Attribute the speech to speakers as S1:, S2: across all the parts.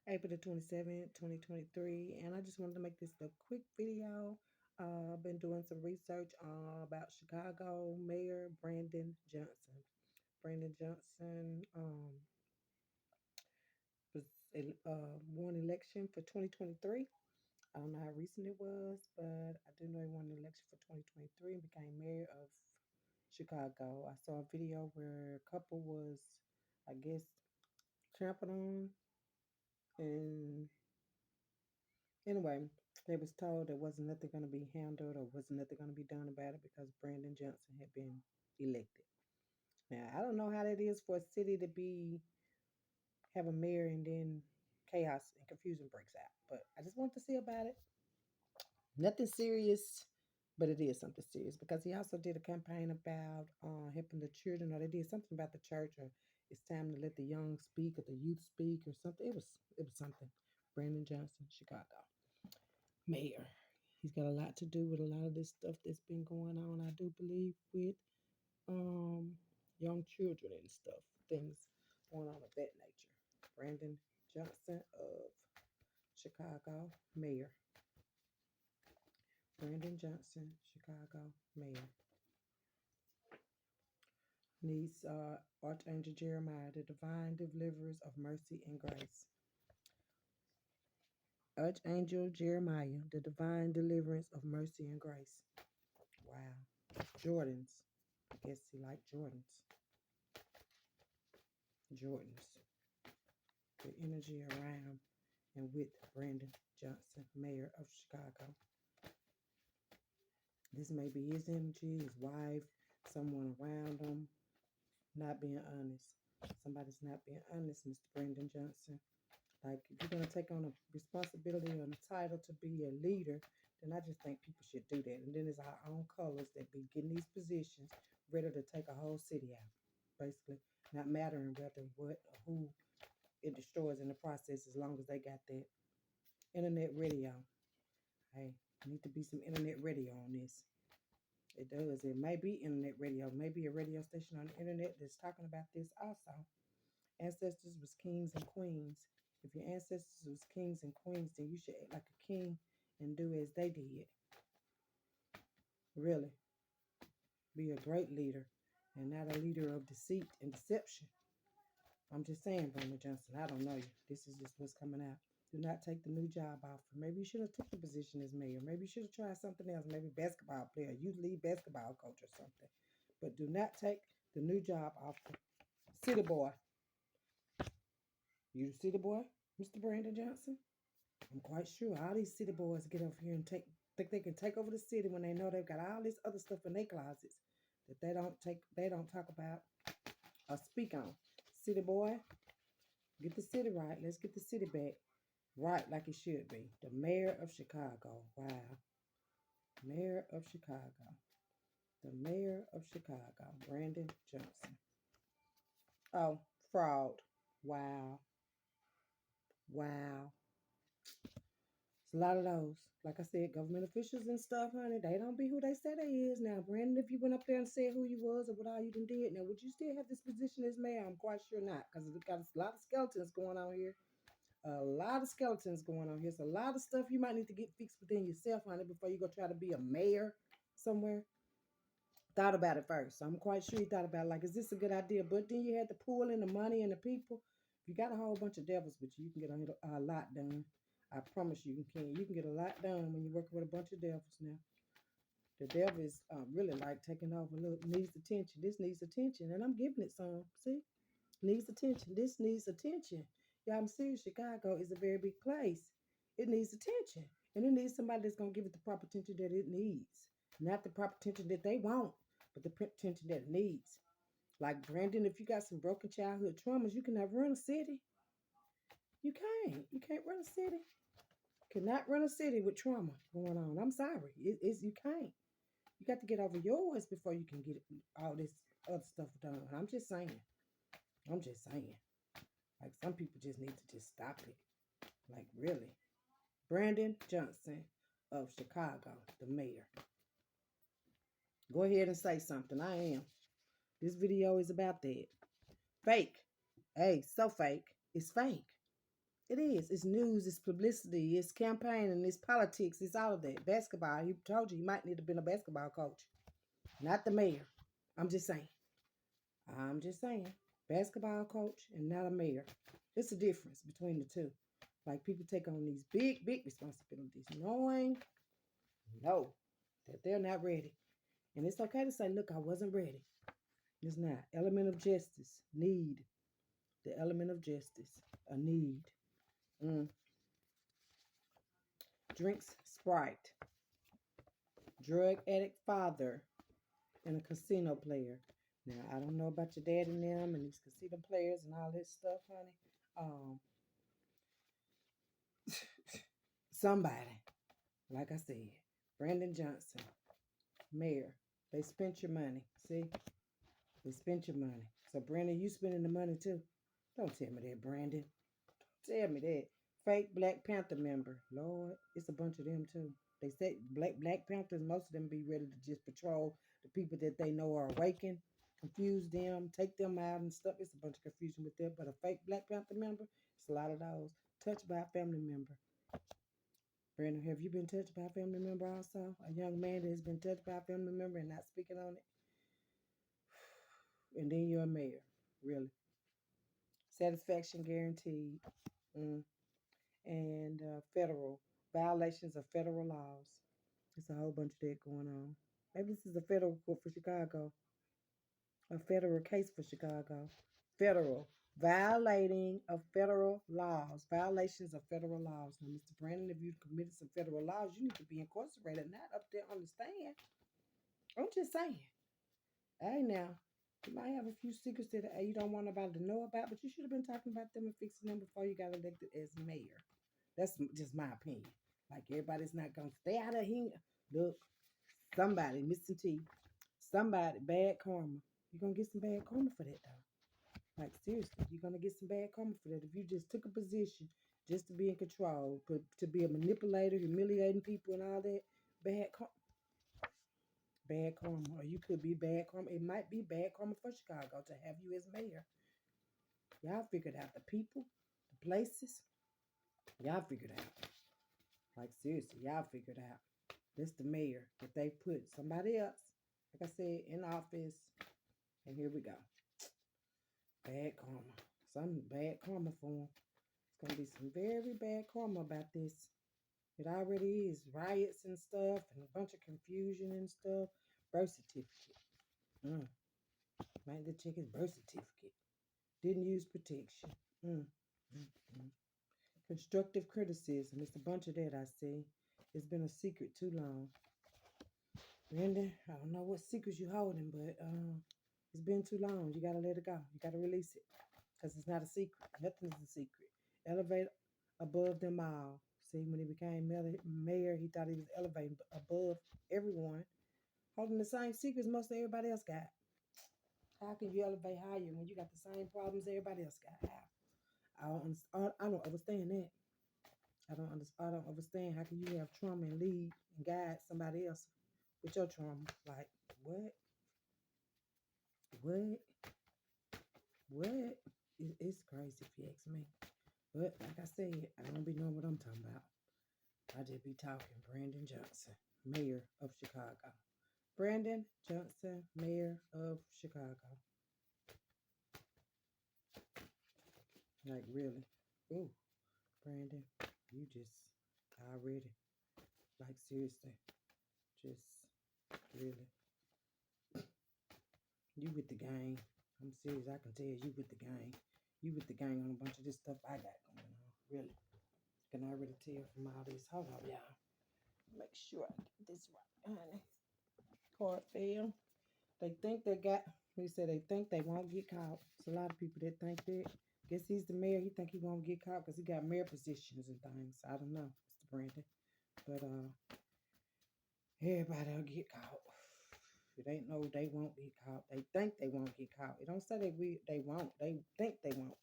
S1: April the 27th, 2023. And I just wanted to make this a quick video. I've been doing some research about Chicago Mayor Brandon Johnson. Brandon Johnson was won election for 2023. I don't know how recent it was, but I do know he won the election for 2023 and became mayor of Chicago. I saw a video where a couple was, I guess, trampled on. And anyway, they was told there wasn't nothing going to be handled or wasn't nothing going to be done about it because Brandon Johnson had been elected. Now, I don't know how that is for a city to be have a mayor and then chaos and confusion breaks out. But I just want to see about it. Nothing serious, but it is something serious because he also did a campaign about helping the children, or they did something about the church, or it's time to let the young speak or the youth speak or something. It was something. Brandon Johnson, Chicago mayor. He's got a lot to do with a lot of this stuff that's been going on. I do believe with um young children and stuff, things going on of that nature. Brandon Johnson of Chicago mayor. Brandon Johnson, Chicago mayor. Needs Archangel Jeremiah, the divine deliverers of mercy and grace. Archangel Jeremiah, the divine deliverance of mercy and grace. Wow. Jordans. I guess he liked Jordans. Jordans. The energy around and with Brandon Johnson, mayor of Chicago. This may be his energy, his wife, someone around him, not being honest. Somebody's not being honest, Mr. Brandon Johnson. Like, if you're going to take on a responsibility and a title to be a leader, then I just think people should do that. And then it's our own colors that be getting these positions ready to take a whole city out, basically. Not mattering whether what or who it destroys in the process as long as they got that internet radio. Hey, need to be some internet radio on this. It does. It may be internet radio, maybe a radio station on the internet that's talking about this also. Ancestors was kings and queens. If your ancestors was kings and queens, then you should act like a king and do as they did. Really. Be a great leader and not a leader of deceit and deception. I'm just saying, Brandon Johnson, I don't know you. This is just what's coming out. Do not take the new job offer. Maybe you should have took the position as mayor. Maybe you should have tried something else. Maybe basketball player, youth league basketball coach or something. But do not take the new job offer. City boy. You the city boy, Mr. Brandon Johnson? I'm quite sure all these city boys get over here and think they can take over the city when they know they've got all this other stuff in their closets that they don't talk about or speak on. City boy, get the city right. Let's get the city back right like it should be. The mayor of Chicago. Wow. Mayor of Chicago. The mayor of Chicago. Brandon Johnson. Oh, fraud. Wow. Wow. It's a lot of those. Like I said, government officials and stuff, honey, they don't be who they say they is. Now, Brandon, if you went up there and said who you was or what all you done did, now, would you still have this position as mayor? I'm quite sure not, because we've got a lot of skeletons going on here. A lot of skeletons going on here. It's a lot of stuff you might need to get fixed within yourself, honey, before you go try to be a mayor somewhere. Thought about it first. So I'm quite sure you thought about it, like, is this a good idea? But then you had to pull in the money and the people. If you got a whole bunch of devils with you, you can get a lot done. I promise you, you can. You can get a lot done when you're working with a bunch of devils now. The devil is really like taking over. Look, needs attention. This needs attention. And I'm giving it some. See? Needs attention. This needs attention. Yeah, I'm serious. Chicago is a very big place. It needs attention. And it needs somebody that's going to give it the proper attention that it needs. Not the proper attention that they want, but the attention that it needs. Like Brandon, if you got some broken childhood traumas, you cannot run a city. You can't. You can't run a city. Cannot run a city with trauma going on. I'm sorry. It's you can't. You got to get over yours before you can get all this other stuff done. I'm just saying. I'm just saying. Like, some people just need to just stop it. Like, really. Brandon Johnson of Chicago, the mayor. Go ahead and say something. I am. This video is about that. Fake. Hey, so fake. It's fake. It is. It's news, it's publicity, it's campaigning, it's politics, it's all of that. Basketball. He told you he might need to be a basketball coach, not the mayor. I'm just saying. I'm just saying. Basketball coach and not a mayor. It's a difference between the two. Like people take on these big, big responsibilities, knowing no that they're not ready. And it's okay to say, look, I wasn't ready. It's not. Element of justice. Need. The element of justice. A need. Mm. Drinks Sprite. Drug addict father and a casino player. Now, I don't know about your dad and them and these casino players and all this stuff, honey. Somebody, like I said, Brandon Johnson, mayor, they spent your money. See? They spent your money. So, Brandon, you spending the money too. Don't tell me that, Brandon. Don't tell me that. Fake Black Panther member. Lord, it's a bunch of them too. They say Black Panthers, most of them be ready to just patrol the people that they know are awakened, confuse them, take them out and stuff. It's a bunch of confusion with them. But a fake Black Panther member, it's a lot of those. Touched by a family member. Brandon, have you been touched by a family member also? A young man that has been touched by a family member and not speaking on it? And then you're a mayor. Really. Satisfaction guaranteed. Mm. And federal violations of federal laws. It's a whole bunch of that going on. Maybe this is a federal court for Chicago, a federal case for Chicago. Federal violating of federal laws, violations of federal laws. Now, Mr. Brandon, if you committed some federal laws, you need to be incarcerated, not up there on the stand. I'm just saying. Hey, now, you might have a few secrets that you don't want nobody to know about, but you should have been talking about them and fixing them before you got elected as mayor. That's just my opinion. Like everybody's not gonna stay out of here. Look, somebody missing teeth, somebody bad karma. You're gonna get some bad karma for that though. Like seriously, you're gonna get some bad karma for that. If you just took a position just to be in control, but to be a manipulator, humiliating people and all that, bad karma. Bad karma, or you could be bad karma. It might be bad karma for Chicago to have you as mayor. Y'all figured out the people, the places. Y'all figured out. Like seriously, y'all figured out. This the mayor that they put somebody else, like I said, in office. And here we go. Bad karma. Some bad karma for them. It's gonna be some very bad karma about this. It already is riots and stuff, and a bunch of confusion and stuff. Birth certificate. Might to check his birth certificate. Didn't use protection. Mm. Mm. Mm. Constructive criticism. It's a bunch of that I see. It's been a secret too long. Brandon, I don't know what secrets you're holding, but it's been too long. You gotta let it go. You gotta release it. Because it's not a secret. Nothing is a secret. Elevate above them all. See, when he became mayor, he thought he was elevating above everyone, holding the same secrets most of everybody else got. How can you elevate higher when you got the same problems everybody else got? How? I don't understand that. I don't understand. How can you have trauma and lead and guide somebody else with your trauma? Like what? What? What? It's crazy if you ask me. But like I said, I don't be knowing what I'm talking about. I just be talking. Brandon Johnson, mayor of Chicago. Brandon Johnson, mayor of Chicago. Like really? Ooh, Brandon, you just already like seriously, just really. You with the gang. I'm serious. I can tell you with the gang. You with the gang on a bunch of this stuff I got going on. Really. Can I really tell from all this? Hold on, y'all. Make sure I get this right, honey. Card fail. They think they got, he said they think they won't get caught. It's a lot of people that think that. Guess he's the mayor. He think he won't get caught because he got mayor positions and things. I don't know, Mr. Brandon. But everybody will get caught. It ain't no they won't get caught. They think they won't get caught. It don't say they won't. They think they won't.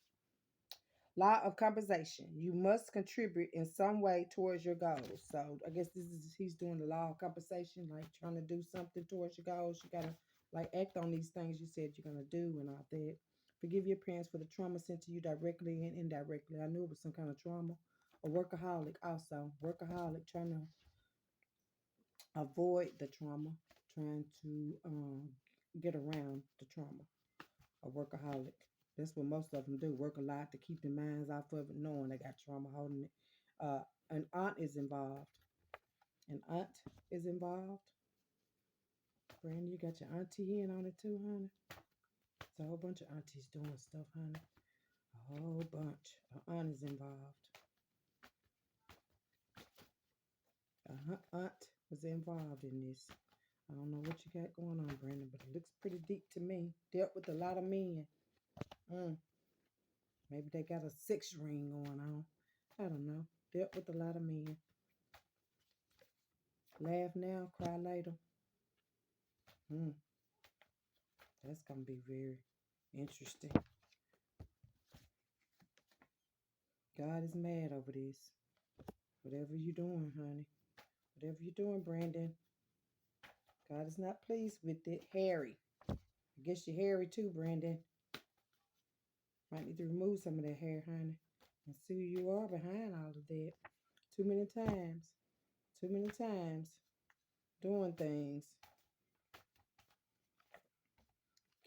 S1: Law of compensation. You must contribute in some way towards your goals. So I guess he's doing the law of compensation, like trying to do something towards your goals. You gotta like act on these things you said you're gonna do and all that. Forgive your parents for the trauma sent to you directly and indirectly. I knew it was some kind of trauma. A workaholic also. Workaholic trying to avoid the trauma, trying to get around the trauma. A workaholic. That's what most of them do. Work a lot to keep their minds off of it, knowing they got trauma holding it. An aunt is involved. An aunt is involved. Brandon, you got your auntie in on it too, honey. It's a whole bunch of aunties doing stuff, honey. A whole bunch. An aunt is involved. Aunt was involved in this. I don't know what you got going on, Brandon, but it looks pretty deep to me. Dealt with a lot of men. Maybe they got a sex ring going on. I don't know. Dealt with a lot of men. Laugh now, cry later. That's going to be very interesting. God is mad over this. Whatever you're doing, honey. Whatever you're doing, Brandon. God is not pleased with it. Harry. I guess you're hairy too, Brandon. Might need to remove some of that hair, honey. And see who you are behind all of that. Too many times. Too many times. Doing things.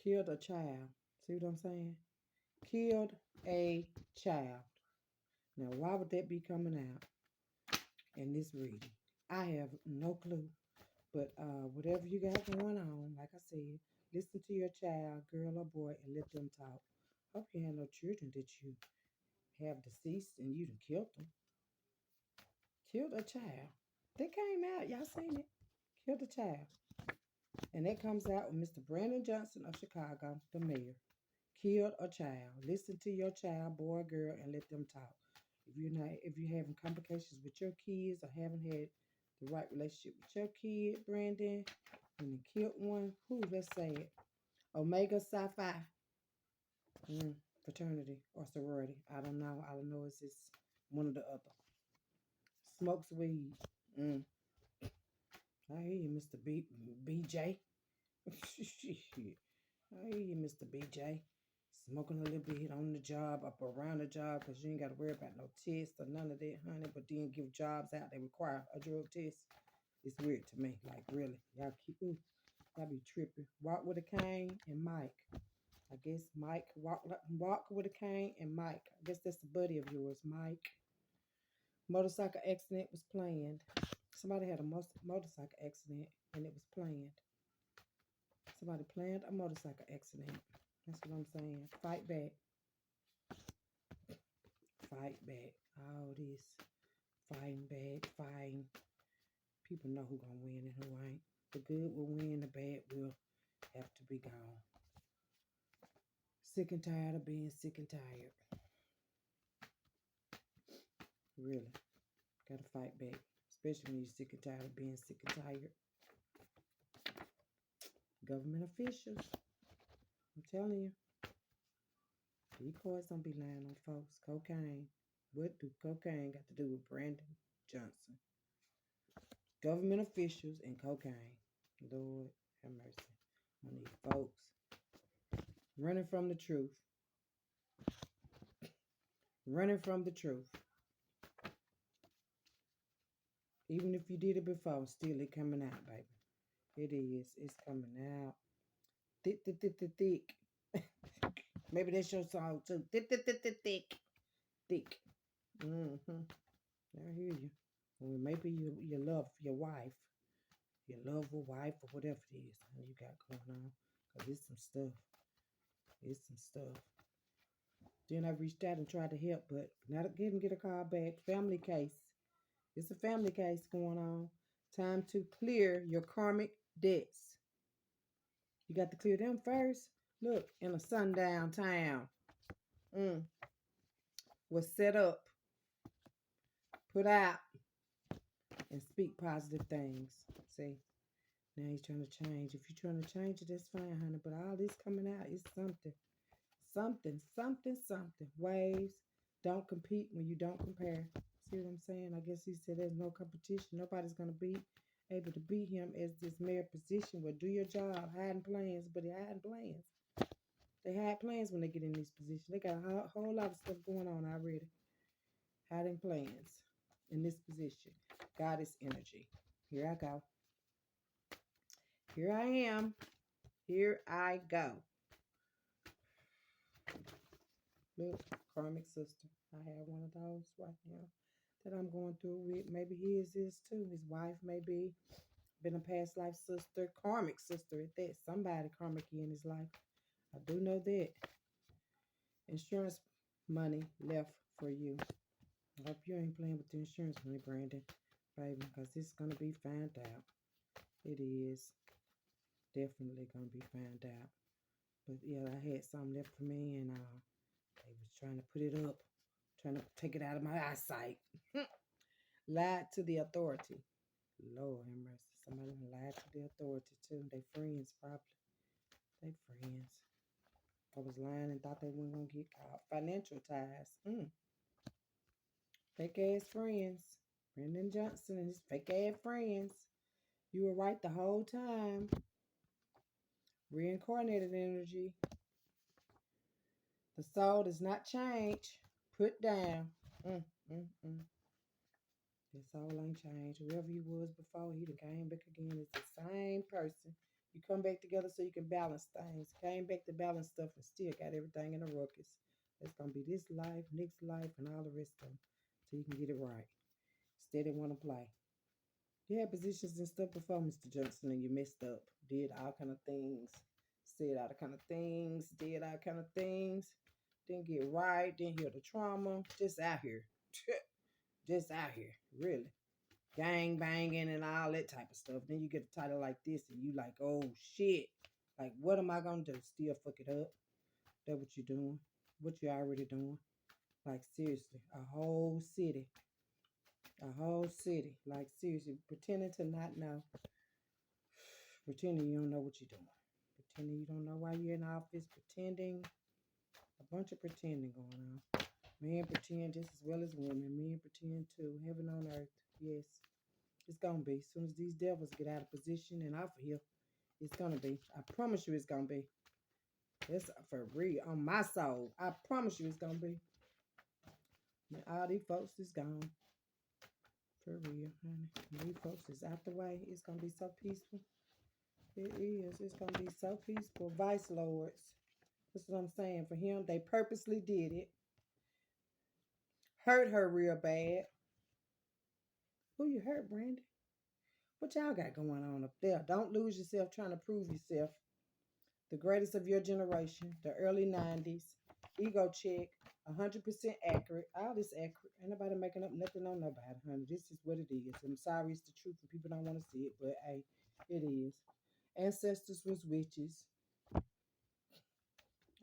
S1: Killed a child. See what I'm saying? Killed a child. Now, why would that be coming out in this reading? I have no clue. But whatever you got going on, like I said, listen to your child, girl or boy, and let them talk. Hope you have no children that you have deceased and you done killed them. Killed a child. They came out. Y'all seen it. Killed a child. And that comes out with Mr. Brandon Johnson of Chicago, the mayor. Killed a child. Listen to your child, boy, girl, and let them talk. If you're having complications with your kids or haven't had the right relationship with your kid, Brandon, and then killed one, let's say it. Omega Psi Phi. Fraternity or sorority. I don't know. All I know is it's one or the other. Smokes weed. I hear you, Mr. BJ. I hear you, Mr. BJ. Smoking a little bit on the job, up around the job, because you ain't got to worry about no tests or none of that, honey. But then give jobs out, they require a drug test. It's weird to me. Like, really. Y'all be tripping. Walk with a cane and Mike. I guess Mike. Walk with a cane and Mike. I guess that's the buddy of yours, Mike. Motorcycle accident was planned. Somebody had a motorcycle accident and it was planned. Somebody planned a motorcycle accident. That's what I'm saying. Fight back. Fight back. All this. Fighting back. Fighting. People know who gonna win and who ain't. The good will win. The bad will have to be gone. Sick and tired of being sick and tired. Really. Gotta fight back. Especially when you're sick and tired of being sick and tired. Government officials. I'm telling you. These cards don't be lying on folks. Cocaine. What do cocaine got to do with Brandon Johnson? Government officials and cocaine. Lord have mercy on these folks. Running from the truth. Running from the truth. Even if you did it before, still it coming out, baby. It is. It's coming out. Thick, thick, thick, thick, thick. Maybe that's your song too. Thick, thick, thick, thick, thick. Thick. I hear you. Or maybe you love your wife. Your lover, wife, or whatever it is you got going on. Because it's some stuff. It's some stuff. Then I reached out and tried to help, but not didn't get a call back. Family case. It's a family case going on. Time to clear your karmic debts. You got to clear them first. Look, in a sundown town. Was set up, put out, and speak positive things. See? Now he's trying to change. If you're trying to change it, that's fine, honey. But all this coming out is something. Something, something, something. Waves. Don't compete when you don't compare. See what I'm saying? I guess he said there's no competition. Nobody's going to be able to beat him as this mayor position. Well, do your job. Hiding plans, but he hiding plans. They had plans when they get in these positions. They got a whole lot of stuff going on already. Hiding plans in this position. Goddess energy. Here I go. Here I am. Here I go. Look, karmic sister. I have one of those right now that I'm going through with. Maybe his is too. His wife may be. Been a past life sister. Karmic sister at that. Somebody karmic in his life. I do know that. Insurance money left for you. I hope you ain't playing with the insurance money, Brandon, baby, because it's going to be found out. It is definitely going to be found out. But yeah, I had something left for me, and they was trying to put it up, trying to take it out of my eyesight. Lied to the authority. Lord have mercy. Somebody lied to the authority too. They friends probably. They friends. I was lying and thought they weren't gonna get caught. Financial ties. Fake ass friends. Brendan Johnson and his fake ass friends. You were right the whole time. Reincarnated energy. The soul does not change. Put down. The soul ain't changed. Whoever you was before, he done came back again. It's the same person. You come back together so you can balance things. Came back to balance stuff and still got everything in a ruckus. It's going to be this life, next life, and all the rest of them. So you can get it right. Steady want to play. You had positions and stuff before, Mr. Johnson, and you messed up. Did all kind of things. Said all kind of things. Did all kind of things. Didn't get right. Didn't heal the trauma. Just out here. Just out here. Really. Gang banging and all that type of stuff. Then you get a title like this and you like, oh shit. Like, what am I going to do? Still fuck it up? That's what you're doing. What you already doing. Like, seriously. A whole city. A whole city. Like, seriously. Pretending to not know. Pretending you don't know what you're doing. Pretending you don't know why you're in office. Pretending. A bunch of pretending going on. Men pretend just as well as women. Men pretend too. Heaven on earth. Yes. It's going to be. As soon as these devils get out of position and off of here, it's going to be. I promise you it's going to be. That's for real. On my soul. I promise you it's going to be. And all these folks is gone. For real, honey. And these folks is out the way. It's going to be so peaceful. It is. It's going to be so peaceful. Vice lords. That's what I'm saying. For him, they purposely did it. Hurt her real bad. Who you hurt, Brandy? What y'all got going on up there? Don't lose yourself trying to prove yourself. The greatest of your generation, the early 90s, ego check, 100% accurate. All this accurate. Ain't nobody making up nothing on nobody, honey. This is what it is. I'm sorry it's the truth and people don't want to see it, but hey, it is. Ancestors was witches.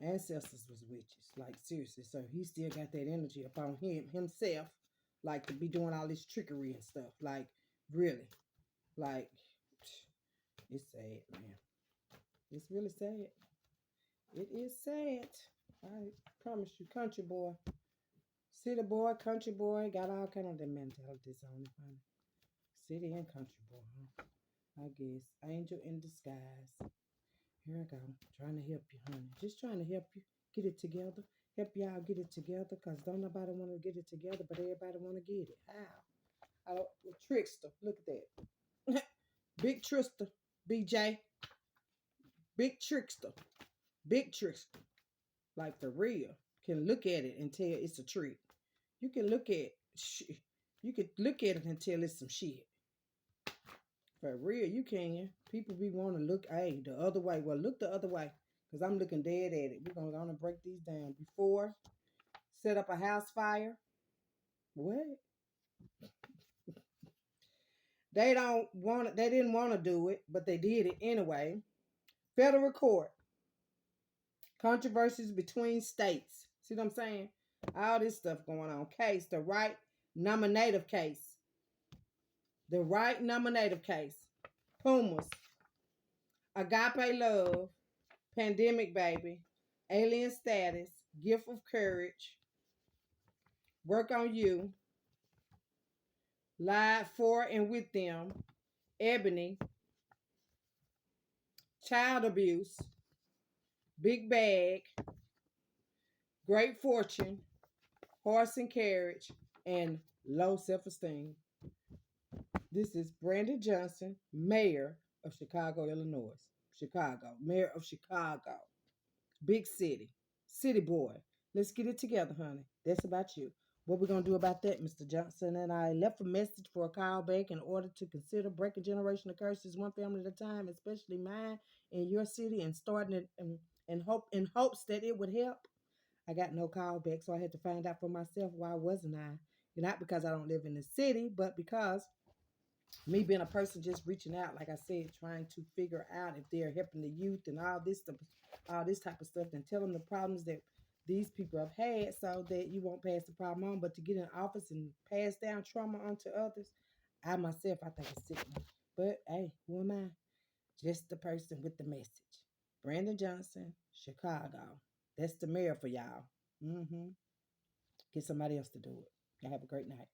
S1: Ancestors was witches. Like, seriously. So he still got that energy upon himself, like, to be doing all this trickery and stuff. Like, really. Like, it's sad, man. It's really sad. It is sad. I promise you, country boy. City boy, country boy, got all kind of the mentalities on it, honey. City and country boy, huh? I guess. Angel in disguise. Here I go. Trying to help you, honey. Just trying to help you get it together. Help y'all get it together, because don't nobody want to get it together, but everybody want to get it. How? Trickster. Look at that. Big trickster. BJ. Big trickster. Big trickster. Like, for real. Can look at it and tell it's a trick. You can look at you can look at it and tell it's some shit. For real, you can. People be wanting to look, hey, the other way. Well, look the other way, because I'm looking dead at it. We're gonna break these down. Before, set up a house fire. What? They didn't want to do it, but they did it anyway. Federal court. Controversies between states. See what I'm saying? All this stuff going on. Case, the right nominative case. The right nominative case. Pumas. Agape love. Pandemic baby. Alien status. Gift of courage. Work on you. Lied for and with them. Ebony. Child abuse. big bag, great fortune, horse and carriage, and low self esteem. This is Brandon Johnson, Mayor of Chicago, Illinois. Chicago, Mayor of Chicago. Big city, city boy. Let's get it together, honey. That's about you. What we gonna do about that, Mr. Johnson? And I left a message for a call back in order to consider breaking generational curses one family at a time, especially mine in your city, and starting it in hopes that it would help. I got no call back, so I had to find out for myself why wasn't I? Not because I don't live in the city, but because me being a person just reaching out, like I said, trying to figure out if they're helping the youth and all this stuff, all this type of stuff, and tell them the problems that these people have had, so that you won't pass the problem on. But to get in office and pass down trauma onto others, I myself, I think it's sickening. But hey, who am I? Just the person with the message. Brandon Johnson, Chicago. That's the mayor for y'all. Get somebody else to do it. Y'all have a great night.